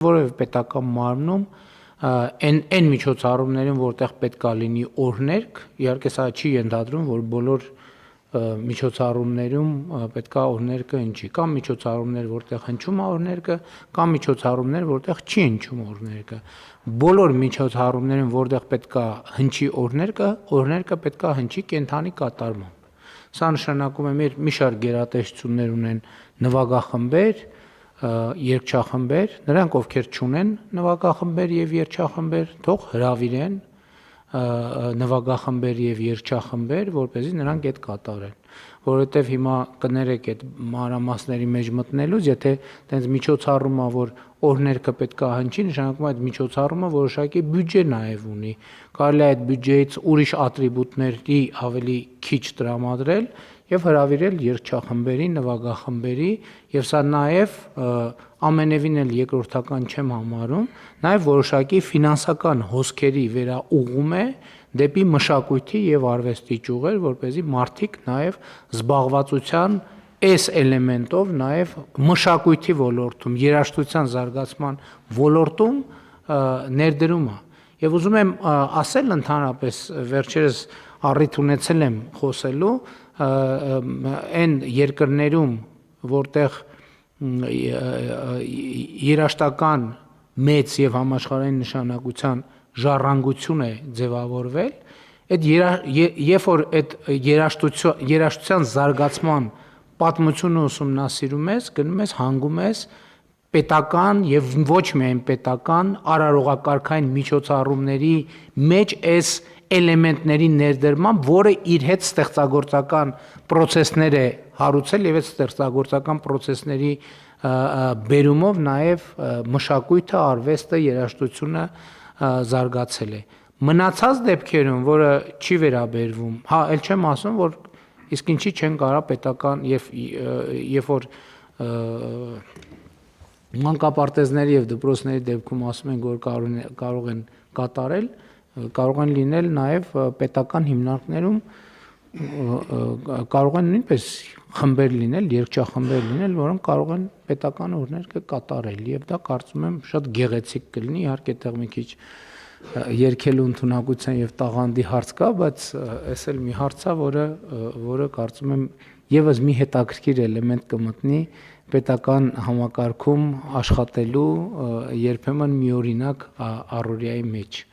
որևէ պետական մարմնում այն միջոցառումներին, որտեղ պետքա լինի օրհներգ, իհարկե սա չի ենթադրում, որ բոլոր միջոցառումներում պետքա օրհներգը հնչի, կամ միջոցառումներ, որտեղ հնչում է օրհներգը, կամ միջոցառումներ, որտեղ չի հնչում օրհներգը։ Բոլոր միջոցառումներում, որտեղ պետքա հնչի օրհներգը պետքա հնչի կենդանի կատարմամբ։ Սա նշանակում է մի շարք գերատեսչություններ ունեն նվագախմբեր, երգչախմբեր, նրանք ովքեր չունեն նվագախմբեր եւ երգչախմբեր, թող հրավիրեն նվագախմբեր եւ երգչախմբեր, որպեսզի նրանք այդ կատարեն, որովհետեւ հիմա կներեք այդ մանրամասների մեջ մտնելուց, եթե տենց միջոցառում է, որ օրհներգը պետքա հնչի, նշանակում է այդ միջոցառումը որոշակի բյուջե նաեւ ունի, կարելի է այդ բյուջեից ուրիշ ատրիբուտների ավելի քիչ տրամադրել եւ հրավիրել երգչախմբերի, նվագախմբերի եւ սա նաեւ ամենևին էլ երկրորդական չեմ համարում, նաեւ որոշակի ֆինանսական հոսքերի վերաուղում է դեպի մշակույթի եւ արվեստի ճյուղեր, որպեսզի մարդիկ նաեւ զբաղվածության այս էլեմենտով նաեւ մշակույթի ոլորտում, երաժշտության զարգացման ոլորտում ներդրում է։ Եվ ուզում եմ ասել ընդհանրապես վերջերս առիթ ունեցել եմ խոսելու այն երկրներում, որտեղ երաժշտական մեծ եւ համաշխարհային նշանակության ժառանգություն է ձևավորվել, երբ որ այդ երաժշտության զարգացման պատմությունը ուսումնասիրում ես, գնում ես հանգում ես պետական եւ ոչ միայն պետական արարողակարգային միջոցառումների մեջ այս էլեմենտների ներդրմամբ, որը իր հետ ստեղծագործական process-ներ է հարուցել եւ այդ ստեղծագործական process-ների բերումով նաեւ մշակույթը, արվեստը, երաժշտությունը զարգացել է։ Մնացած դեպքերում, որը չի վերաբերվում, ել չեմ ասում, որ իսկ ինչի չեն կարող պետական երբ որ մանկապարտեզների եւ դպրոցների դեպքում ասում են, որ կարող են կատարել, կարող են լինել նաեւ պետական հիմնարկներում կարող են նույնպես խմբեր լինել, երգչախմբեր լինել, որոնք կարող են պետական օրհներգը կատարել եւ դա կարծում եմ շատ գեղեցիկ կլինի, իհարկե այդտեղ մի քիչ երգելու ընդունակության եւ տաղանդի հարց կա, բայց այս էլ մի հարց է, որը կարծում եմ եւս մի հետաքրքիր էլեմենտ կմտնի պետական համակարգում աշխատելու երբեմն միօրինակ առօրյայի մեջ։